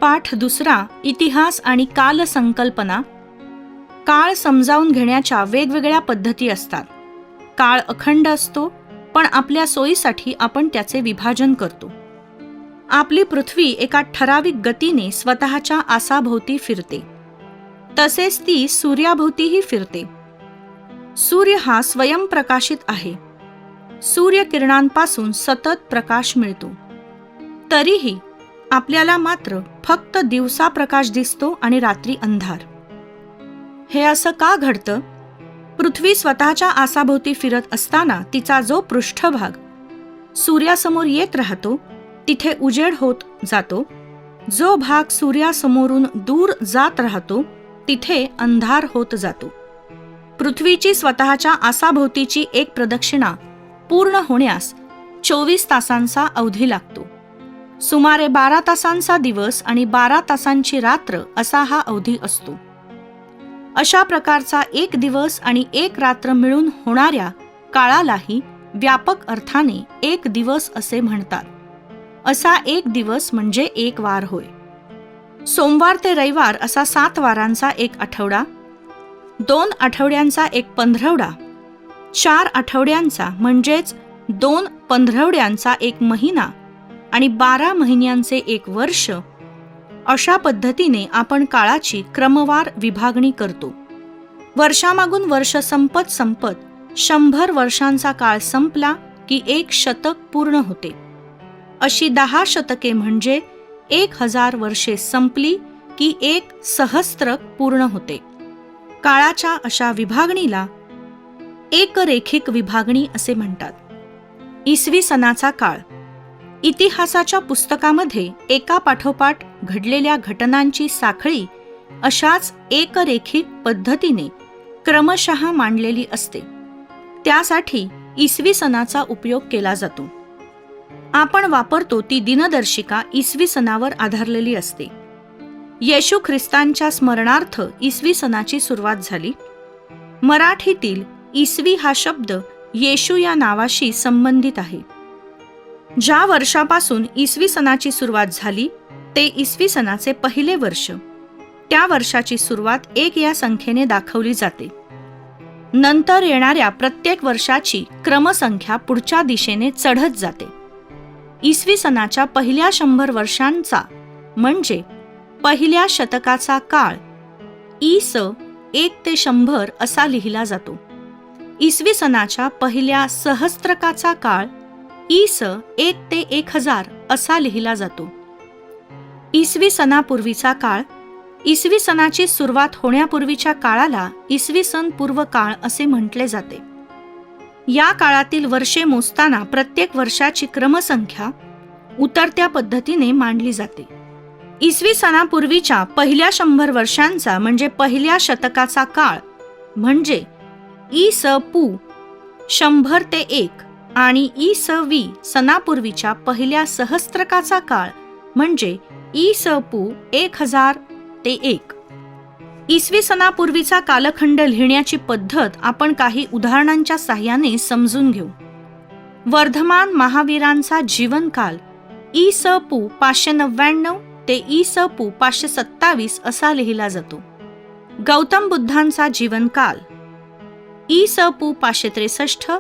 पाठ दुसरा, इतिहास आणि काल संकल्पना. काळ समजावून घेण्याच्या वेगवेगळ्या पद्धती असतात. काळ अखंड असतो, पण आपल्या सोयीसाठी आपण त्याचे विभाजन करतो. आपली पृथ्वी एका ठराविक गतीने स्वतःच्या आसाभोवती फिरते. तसेच ती सूर्याभोवतीही फिरते. सूर्य हा स्वयंप्रकाशित आहे. सूर्यकिरणांपासून सतत प्रकाश मिळतो. तरीही आपल्याला मात्र फक्त दिवसा प्रकाश दिसतो आणि रात्री अंधार. हे असं का घडतं? पृथ्वी स्वतःच्या आसाभोवती फिरत असताना तिचा जो पृष्ठभाग सूर्यासमोर येत राहतो तिथे उजेड होत जातो. जो भाग सूर्यासमोरून दूर जात राहतो तिथे अंधार होत जातो. पृथ्वीची स्वतःच्या आसाभोवतीची एक प्रदक्षिणा पूर्ण होण्यास 24 तासांचा अवधी लागतो. सुमारे 12 तासांचा दिवस आणि 12 तासांची रात्र असा हा अवधी असतो. अशा प्रकारचा एक दिवस आणि एक रात्र मिळून होणाऱ्या काळालाही व्यापक अर्थाने एक दिवस असे म्हणतात. असा एक दिवस म्हणजे एक वार होय. सोमवार ते रविवार असा 7 वारांचा एक आठवडा, 2 आठवड्यांचा एक पंधरवडा, 4 आठवड्यांचा म्हणजेच 2 पंधरवड्यांचा एक महिना आणि 12 महिन्यांचे एक वर्ष. अशा पद्धतीने आपण काळाची क्रमवार विभागणी करतो. वर्षामागून वर्ष संपत संपत 100 वर्षांचा काळ संपला की 1 शतक पूर्ण होते. अशी 10 शतके म्हणजे 1000 वर्षे संपली की 1 सहस्त्रक पूर्ण होते. काळाच्या अशा विभागणीला एकरेखिक विभागणी असे म्हणतात. इसवी सनाचा काळ. इतिहासाच्या पुस्तकामध्ये एका पाठोपाठ घडलेल्या घटनांची साखळी अशाच एकरेखिक पद्धतीने क्रमशः मांडलेली असते. त्यासाठी इसवी सनाचा उपयोग केला जातो. आपण वापरतो ती दिनदर्शिका इसवी सनावर आधारलेली असते. येशू ख्रिस्तांच्या स्मरणार्थ इसवी सनाची सुरुवात झाली. मराठीतील इसवी हा शब्द येशू या नावाशी संबंधित आहे. ज्या वर्षापासून इसवी सनाची सुरुवात झाली ते इसवी सनाचे पहिले वर्ष. त्या वर्षाची सुरुवात 1 या संख्येने दाखवली जाते. नंतर येणाऱ्या प्रत्येक वर्षाची क्रमसंख्या पुढच्या दिशेने चढत जाते. इसवी सनाच्या पहिल्या 100 वर्षांचा म्हणजे पहिल्या शतकाचा काळ इ.स. 1 ते 100 असा लिहिला जातो. इसवी सनाच्या पहिल्या सहस्त्रकाचा काळ इ.स. 1 ते 1000 असा लिहिला जातो. इसवी सनापूर्वीचा काळ. इसवी सनाची सुरुवात होण्यापूर्वीच्या काळाला इसवी सन पूर्व काळ असे म्हटले जाते. या काळातील वर्षे मोजताना प्रत्येक वर्षाची क्रमसंख्या उतरत्या पद्धतीने मांडली जाते. इसवी सनापूर्वीच्या पहिल्या 100 वर्षांचा म्हणजे पहिल्या शतकाचा काळ म्हणजे इ.स. पू 100 ते 1 आणि इ.स. वी सनापूर्वीच्या पहिल्या सहस्त्रकाचा काळ म्हणजे इ.स. पू 1000 ते 1. इसवी सनापूर्वीचा कालखंड लिहिण्याची पद्धत आपण काही उदाहरणांच्या साहाय्याने समजून घेऊ. वर्धमान महावीरांचा जीवनकाल इ.स. पू 599 ते इ.स. पू 527 असा लिहिला जातो. गौतम बुद्धांचा जीवनकाल इ.स. पू 563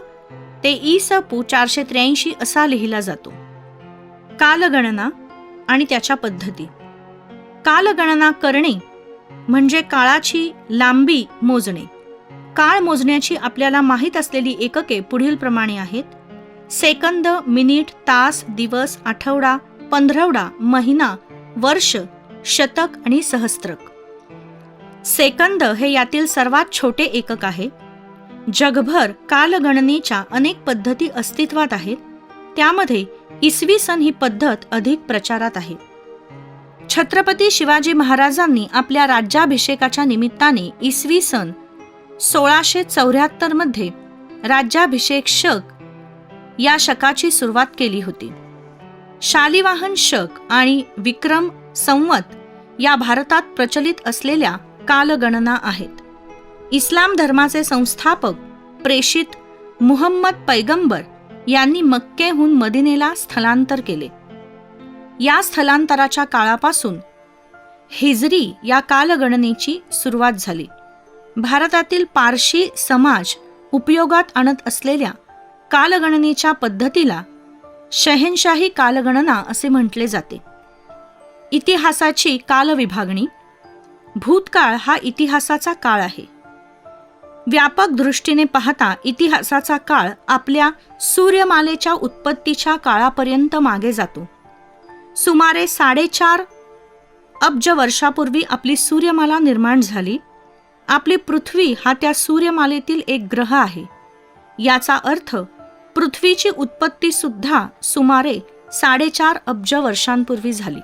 ते इ.स. पू 483 असा लिहिला जातो. कालगणना आणि त्याच्या पद्धती. कालगणना करणे म्हणजे काळाची लांबी मोजणे. काळ मोजण्याची आपल्याला माहीत असलेली एकके पुढीलप्रमाणे आहेत: सेकंद, मिनिट, तास, दिवस, आठवडा, पंधरवडा, महिना, वर्ष, शतक आणि सहस्त्रक. सेकंद हे यातील सर्वात छोटे एकक आहे. जगभर कालगणनेच्या अनेक पद्धती अस्तित्वात आहेत. त्यामध्ये इसवी सन ही पद्धत अधिक प्रचारात आहे. छत्रपती शिवाजी महाराजांनी आपल्या राज्याभिषेकाच्या निमित्ताने इसवी सन 1674 मध्ये राज्याभिषेक शक या शकाची सुरुवात केली होती. शालिवाहन शक आणि विक्रम संवत या भारतात प्रचलित असलेल्या कालगणना आहेत. इस्लाम धर्माचे संस्थापक प्रेषित मुहम्मद पैगंबर यांनी मक्केहून मदिनेला स्थलांतर केले. या स्थलांतराच्या काळापासून हिजरी या कालगणनेची सुरुवात झाली. भारतातील पारशी समाज उपयोगात आणत असलेल्या कालगणनेच्या पद्धतीला शहेनशाही कालगणना असे म्हटले जाते. इतिहासाची कालविभागणी. भूतकाळ हा इतिहासाचा काळ आहे. व्यापक दृष्टीने पाहता इतिहासाचा काळ आपल्या सूर्यमालेच्या उत्पत्तीच्या काळापर्यंत मागे जातो. सुमारे 4.5 अब्ज वर्षापूर्वी आपली सूर्यमाला निर्माण झाली. आपली पृथ्वी हा त्या सूर्यमालेतील एक ग्रह आहे. याचा अर्थ पृथ्वीची उत्पत्ती सुद्धा सुमारे 4.5 अब्ज वर्षांपूर्वी झाली.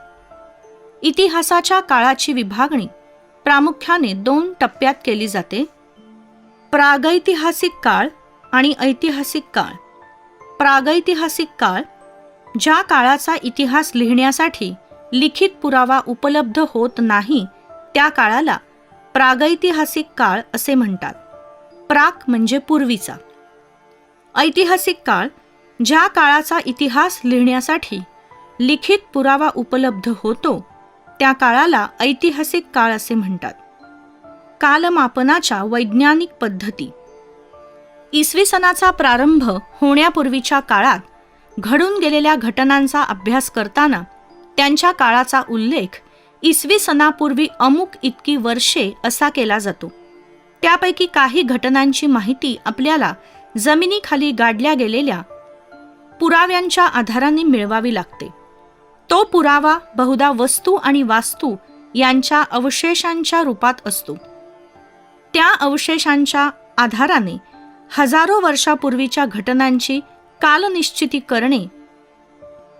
इतिहासाच्या काळाची विभागणी प्रामुख्याने 2 टप्प्यात केली जाते. प्रागैतिहासिक काळ आणि ऐतिहासिक काळ. प्रागैतिहासिक काळ, ज्या काळाचा इतिहास लिहिण्यासाठी लिखित पुरावा उपलब्ध होत नाही त्या काळाला प्रागैतिहासिक काळ असे म्हणतात. प्राक म्हणजे पूर्वीचा. ऐतिहासिक काळ, ज्या काळाचा इतिहास लिहिण्यासाठी लिखित पुरावा उपलब्ध होतो त्या काळाला ऐतिहासिक काळ असे म्हणतात. कालमापनाच्या वैज्ञानिक पद्धती. इसवी सनाचा प्रारंभ होण्यापूर्वीच्या काळात घडून गेलेल्या घटनांचा अभ्यास करताना त्यांच्या काळाचा उल्लेख इसवी सनापूर्वी अमुक इतकी वर्षे असा केला जातो. त्यापैकी काही घटनांची माहिती आपल्याला जमिनीखाली गाडल्या गेलेल्या पुराव्यांच्या आधाराने मिळवावी लागते. तो पुरावा बहुधा वस्तू आणि वास्तू यांच्या अवशेषांच्या रूपात असतो. त्या अवशेषांच्या आधाराने हजारो वर्षापूर्वीच्या घटनांची कालनिश्चिती करणे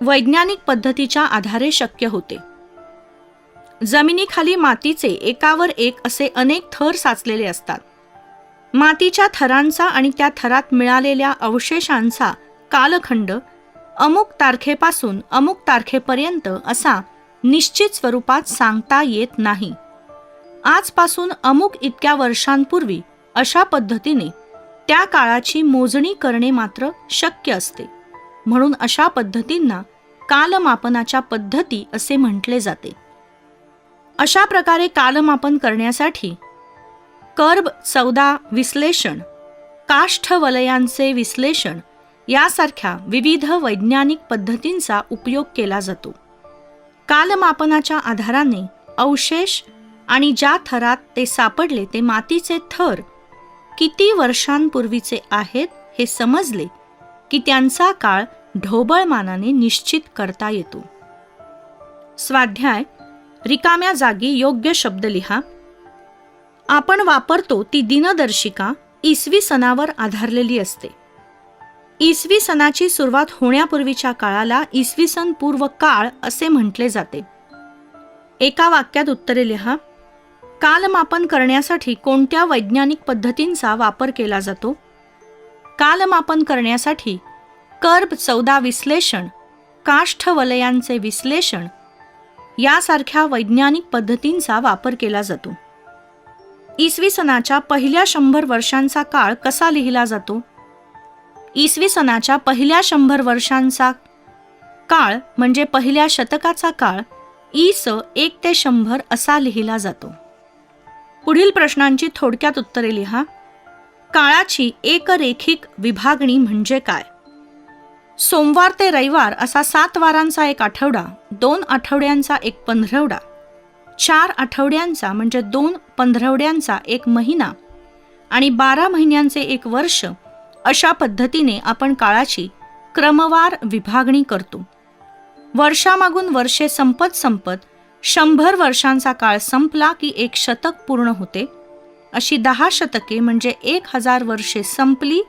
वैज्ञानिक पद्धतीच्या आधारे शक्य होते. जमिनीखाली मातीचे एकावर एक असे अनेक थर साचलेले असतात. मातीच्या थरांचा आणि त्या थरात मिळालेल्या अवशेषांचा कालखंड अमुक तारखेपासून अमुक तारखेपर्यंत असा निश्चित स्वरूपात सांगता येत नाही. आजपासून अमुक इतक्या वर्षांपूर्वी अशा पद्धतीने त्या काळाची मोजणी करणे मात्र शक्य असते. म्हणून अशा पद्धतींना कालमापनाच्या पद्धती असे म्हटले जाते. अशा प्रकारे कालमापन करण्यासाठी कर्ब 14 विश्लेषण, काष्ठवलयांचे विश्लेषण यासारख्या विविध वैज्ञानिक पद्धतींचा उपयोग केला जातो. कालमापनाच्या आधाराने अवशेष आणि ज्या थरात ते सापडले ते मातीचे थर किती वर्षांपूर्वीचे आहेत हे समजले की त्यांचा काळ ढोबळमानाने निश्चित करता येतो. स्वाध्याय. रिकाम्या जागी योग्य शब्द लिहा. आपण वापरतो ती दिनदर्शिका इसवी सनावर आधारलेली असते. इसवी सनाची सुरुवात होण्यापूर्वीच्या काळाला इसवी सन पूर्व काळ असे म्हटले जाते. एका वाक्यात उत्तरे लिहा. कालमापन करण्यासाठी कोणत्या वैज्ञानिक पद्धतींचा वापर केला जातो? कालमापन करण्यासाठी कर्ब 14 विश्लेषण, काष्ठवलयांचे विश्लेषण यासारख्या वैज्ञानिक पद्धतींचा वापर केला जातो. इसवी सनाच्या पहिल्या 100 वर्षांचा काळ कसा लिहिला जातो? इसवी सनाच्या पहिल्या 100 वर्षांचा काळ म्हणजे पहिल्या शतकाचा काळ इ.स. 1 ते 100 असा लिहिला जातो. पुढील प्रश्नांची थोडक्यात उत्तरे लिहा. काळाची एकरेखिक विभागणी म्हणजे काय? सोमवार ते रविवार असा 7 वारांचा एक आठवडा, 2 आठवड्यांचा एक पंधरवडा, 4 आठवड्यांचा म्हणजे 2 पंधरवड्यांचा एक महिना आणि 12 महिन्यांचे एक वर्ष अशा पद्धतीने आपण काळाची क्रमवार विभागणी करतो. वर्षामागून वर्षे संपत संपत 100 वर्षांचा काळ संपला की एक शतक पूर्ण होते. अशी 10 शतके म्हणजे 1000 वर्षे संपली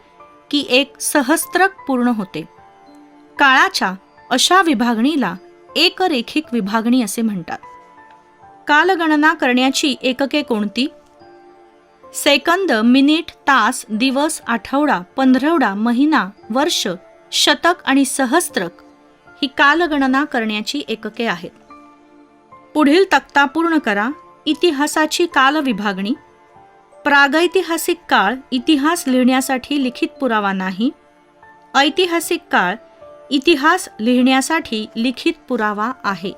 की एक सहस्त्रक पूर्ण होते. काळाच्या अशा विभागणीला एकरेखिक विभागणी असे म्हणतात. कालगणना करण्याची एकके कोणती? सेकंद, मिनिट, तास, दिवस, आठवडा, पंधरवडा, महिना, वर्ष, शतक आणि सहस्त्रक ही कालगणना करण्याची एकके आहेत. पुढील तक्ता पूर्ण करा. इतिहासाची कालविभागणी. प्रागैतिहासिक काळ इतिहास लिहिण्यासाठी लिखित पुरावा नाही. ऐतिहासिक काळ इतिहास लिहिण्यासाठी लिखित पुरावा आहे.